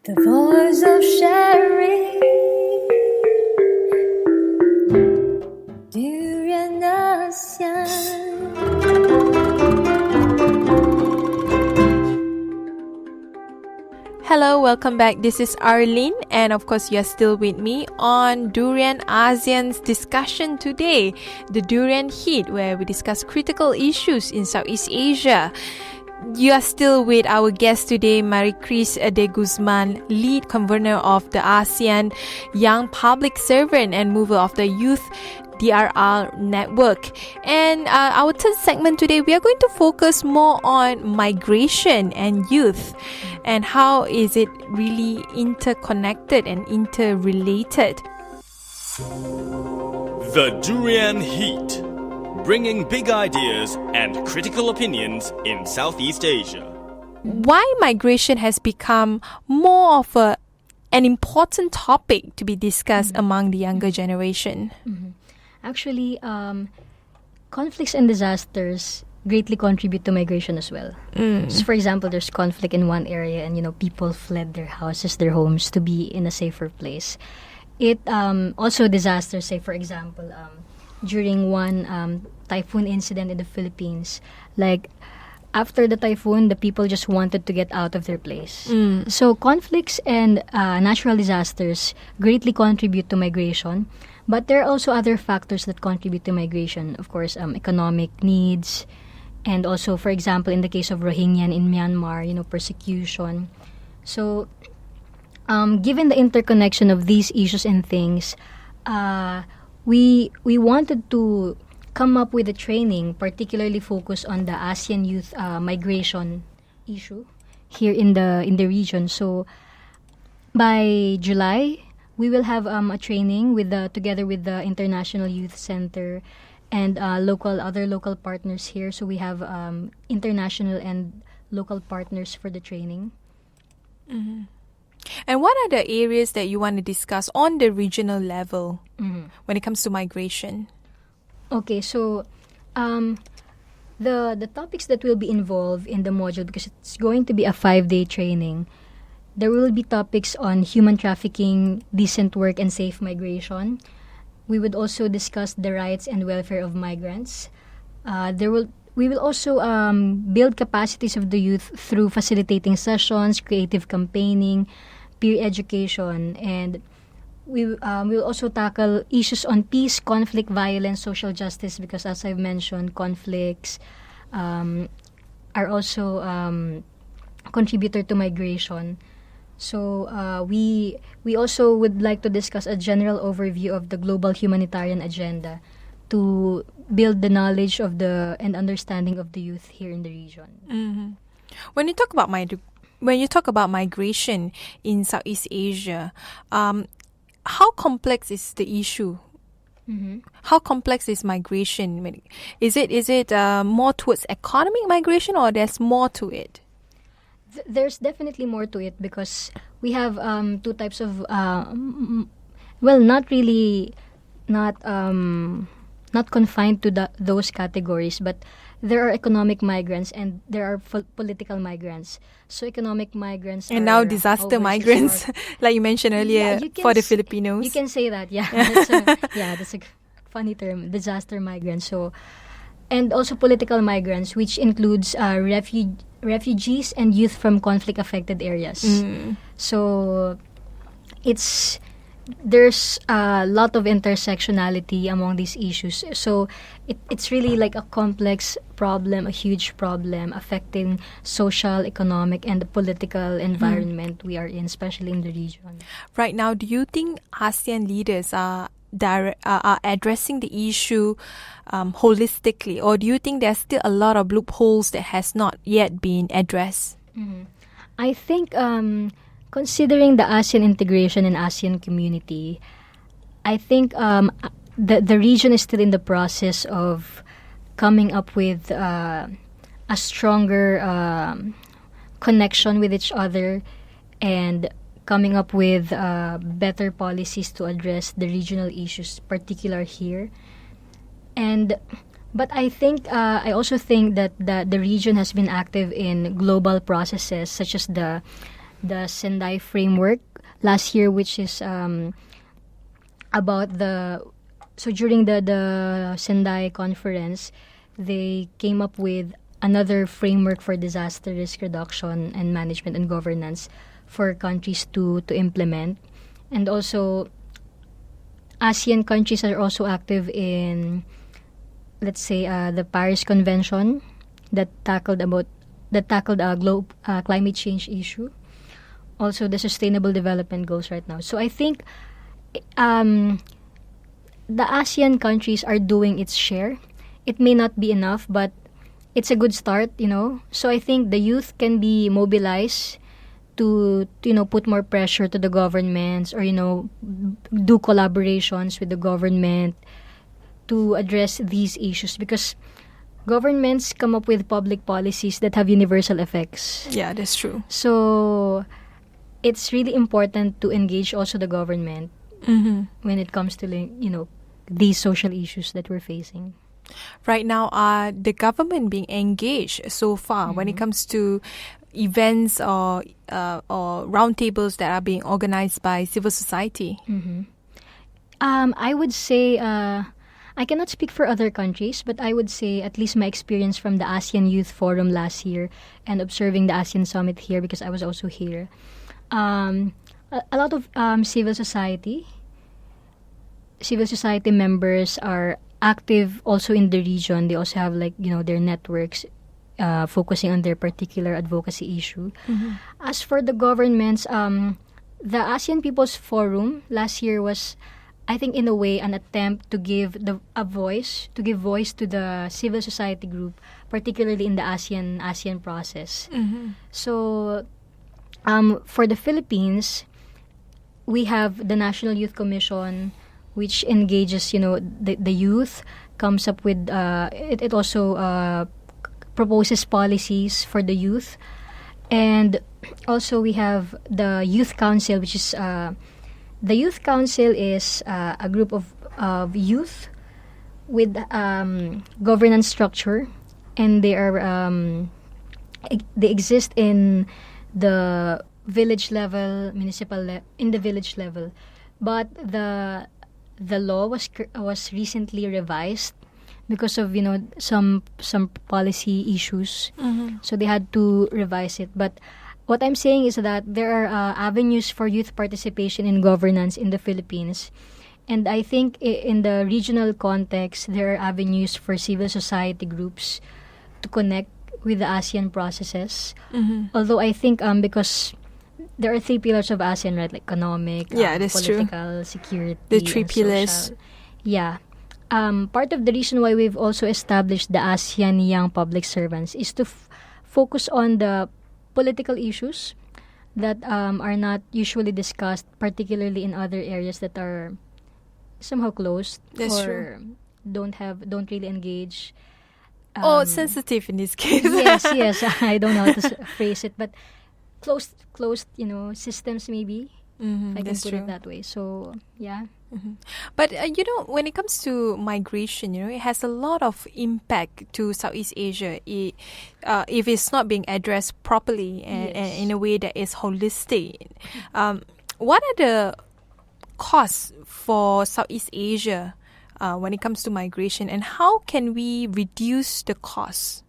The voice of sharing Durian ASEAN. Hello, welcome back. This is Arlene, and of course, you are still with me on Durian ASEAN's discussion today, the Durian Heat, where we discuss critical issues in Southeast Asia. You are still with our guest today, Marikris de Guzman, lead convener of the ASEAN Young Public Servant and mover of the Youth DRR Network. And our third segment today, we are going to focus more on migration and youth and how is it really interconnected and interrelated. The Durian Heat, bringing big ideas and critical opinions in Southeast Asia. Why migration has become more of an important topic to be discussed among the younger generation? Actually, conflicts and disasters greatly contribute to migration as well. So for example, there's conflict in one area and people fled their houses, their homes to be in a safer place. It also disasters, say for example, during one typhoon incident in the Philippines, like after the typhoon, the people just wanted to get out of their place. So conflicts and natural disasters greatly contribute to migration, but there are also other factors that contribute to migration. Of course, economic needs, and also, for example, in the case of Rohingya in Myanmar, persecution. So, given the interconnection of these issues and things, we wanted to come up with a training particularly focused on the ASEAN youth migration issue here in the region. So by July, we will have a training together with the International Youth Center and other local partners here. So we have international and local partners for the training. Mm-hmm. And what are the areas that you want to discuss on the regional level when it comes to migration? Okay, so the topics that will be involved in the module, because it's going to be a 5-day training, there will be topics on human trafficking, decent work, and safe migration. We would also discuss the rights and welfare of migrants. We will also build capacities of the youth through facilitating sessions, creative campaigning, peer education, and we will also tackle issues on peace, conflict, violence, social justice, because as I've mentioned, conflicts are also contributor to migration. So we also would like to discuss a general overview of the global humanitarian agenda to build the knowledge of and understanding of the youth here in the region. Mm-hmm. When you talk about migration in Southeast Asia, how complex is the issue? Mm-hmm. How complex is migration? Is it more towards economic migration, or there's more to it? There's definitely more to it, because we have two types of not confined to those categories, but there are economic migrants and there are political migrants. So economic migrants and now disaster migrants, like you mentioned earlier, for the Filipinos. You can say that, yeah. That's a funny term, disaster migrants. So, and also political migrants, which includes refugees and youth from conflict-affected areas. So, there's a lot of intersectionality among these issues. So it's really like a complex problem, a huge problem affecting social, economic, and the political environment we are in, especially in the region. Right now, do you think ASEAN leaders are addressing the issue holistically, or do you think there's still a lot of loopholes that has not yet been addressed? I think considering the ASEAN integration and ASEAN community, I think the region is still in the process of coming up with a stronger connection with each other and coming up with better policies to address the regional issues, particular here. But I think I also think that the region has been active in global processes such as the the Sendai framework last year, which is about during the Sendai conference, they came up with another framework for disaster risk reduction and management and governance for countries to implement. And also, ASEAN countries are also active in, let's say, the Paris Convention that tackled climate change issue. Also, the Sustainable Development Goals right now. So I think the ASEAN countries are doing its share. It may not be enough, but it's a good start, So I think the youth can be mobilized to put more pressure to the governments, or do collaborations with the government to address these issues, because governments come up with public policies that have universal effects. Yeah, that's true. So it's really important to engage also the government when it comes to these social issues that we're facing. Right now, are the government being engaged so far when it comes to events or roundtables that are being organized by civil society? I would say, I cannot speak for other countries, but I would say at least my experience from the ASEAN Youth Forum last year and observing the ASEAN Summit here, because I was also here. A lot of civil society members are active also in the region. They also have their networks focusing on their particular advocacy issue. As for the governments, the ASEAN People's Forum last year was, I think, in a way, an attempt to give voice to the civil society group, particularly in the ASEAN process. So, for the Philippines, we have the National Youth Commission, which engages, the youth, comes up with, it also proposes policies for the youth. And also we have the Youth Council, which is, the Youth Council is a group of youth with governance structure, and they exist in the village level, in the village level. But the law was recently revised because of some policy issues. So they had to revise it. But what I'm saying is that there are avenues for youth participation in governance in the Philippines, and I think in the regional context there are avenues for civil society groups to connect with the ASEAN processes. Although I think because there are 3 pillars of ASEAN, right? Like economic, political, security. The 3 and pillars. Social. Yeah. Part of the reason why we've also established the ASEAN Young Public Servants is to focus on the political issues that are not usually discussed, particularly in other areas that are somehow closed. That's or don't really engage. Sensitive in this case. Yes. I don't know how to phrase it, but closed, systems maybe. If I can put it that way. So, yeah. But, when it comes to migration, it has a lot of impact to Southeast Asia if it's not being addressed properly and in a way that is holistic. What are the costs for Southeast Asia when it comes to migration, and how can we reduce the costs?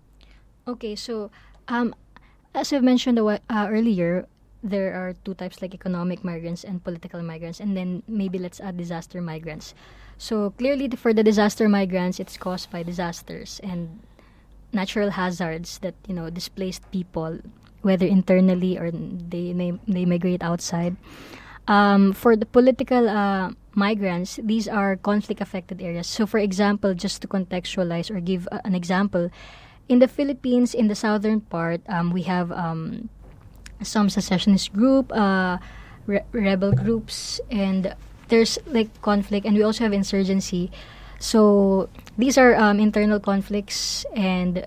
Okay, so as I've mentioned earlier, there are 2 types, like economic migrants and political migrants, and then maybe let's add disaster migrants. So clearly for the disaster migrants, it's caused by disasters and natural hazards that displaced people, whether internally or they migrate outside. For the political migrants, these are conflict affected areas. So for example, just to contextualize or give an example, in the Philippines, in the southern part, we have some secessionist group, rebel groups, and there's conflict, and we also have insurgency. So these are internal conflicts, and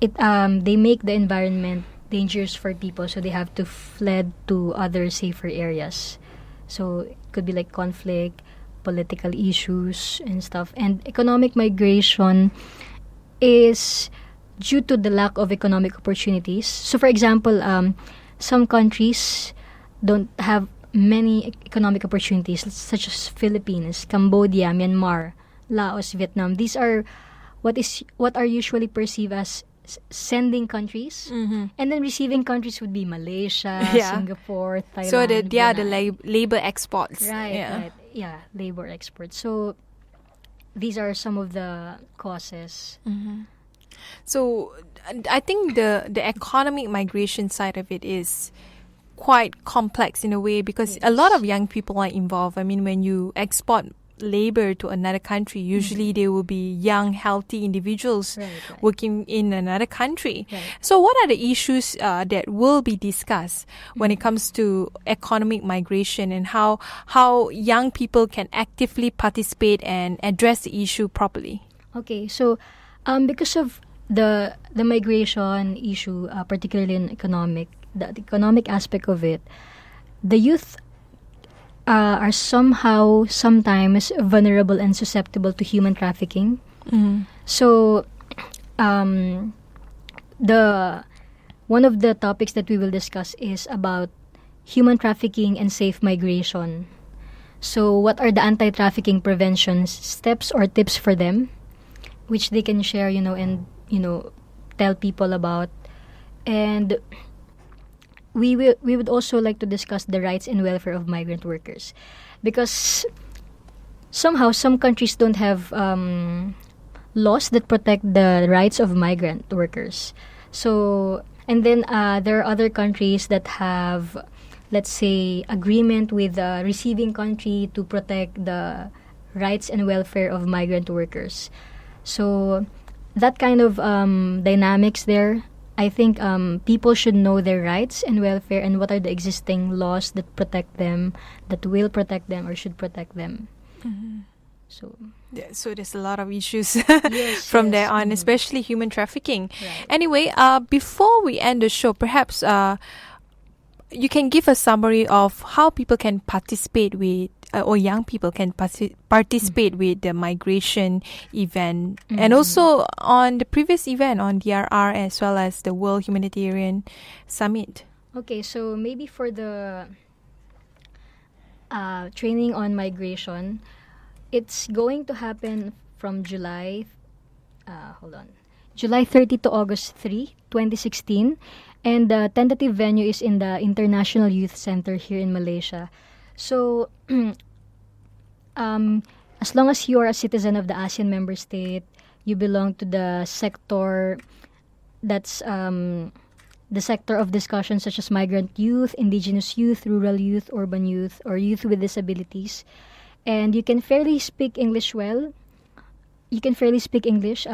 they make the environment dangerous for people, so they have to fled to other safer areas. So it could be conflict, political issues and stuff. And economic migration is due to the lack of economic opportunities. So for example, some countries don't have many economic opportunities, such as Philippines, Cambodia, Myanmar, Laos, Vietnam. These are what are usually perceived as sending countries, and then receiving countries would be Malaysia, Singapore, Thailand. So the Brunei. labor exports. Right. Yeah, labor exports. So these are some of the causes. So I think the economic migration side of it is quite complex in a way, because a lot of young people are involved. I mean, when you export labor to another country, usually they will be young, healthy individuals working in another country. So what are the issues that will be discussed when it comes to economic migration, and how young people can actively participate and address the issue properly? Okay, so because of the migration issue, particularly in the economic aspect of it, the youth are sometimes vulnerable and susceptible to human trafficking. So the one of the topics that we will discuss is about human trafficking and safe migration. So what are the anti-trafficking prevention steps or tips for them, which they can share, and tell people about. And we would also like to discuss the rights and welfare of migrant workers, because somehow some countries don't have laws that protect the rights of migrant workers. So, and then there are other countries that have, let's say, agreement with the receiving country to protect the rights and welfare of migrant workers. So that kind of dynamics there, I think people should know their rights and welfare and what are the existing laws that protect them, that will protect them or should protect them. So there's a lot of issues from there on, especially human trafficking. Anyway, before we end the show, perhaps you can give a summary of how people can participate with, or young people can participate with the migration event, and also on the previous event on DRR, as well as the World Humanitarian Summit. Okay, so maybe for the training on migration, it's going to happen from July 30 to August 3, 2016. And the tentative venue is in the International Youth Center here in Malaysia. So, as long as you are a citizen of the ASEAN member state, you belong to the sector that's the sector of discussion such as migrant youth, indigenous youth, rural youth, urban youth, or youth with disabilities. And you can fairly speak English well. You can fairly speak English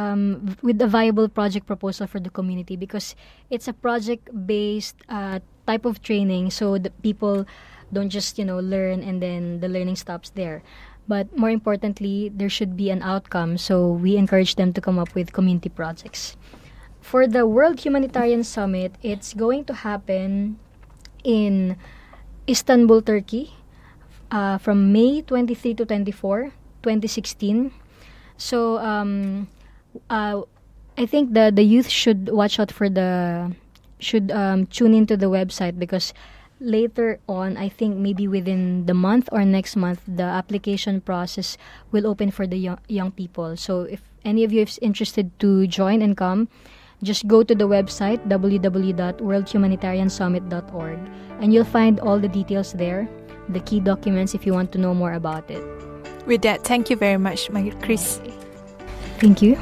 with a viable project proposal for the community, because it's a project-based type of training, so the people don't just learn and then the learning stops there. But more importantly, there should be an outcome, so we encourage them to come up with community projects. For the World Humanitarian Summit, it's going to happen in Istanbul, Turkey, from May 23 to 24, 2016. So I think the youth should watch out for should tune into the website, because later on, I think maybe within the month or next month, the application process will open for the young people. So if any of you is interested to join and come, just go to the website www.worldhumanitariansummit.org, and you'll find all the details there, the key documents if you want to know more about it. With that, thank you very much, Marikris. Thank you.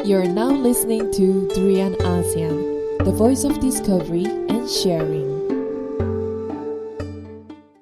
You're now listening to Durian ASEAN, the voice of discovery and sharing.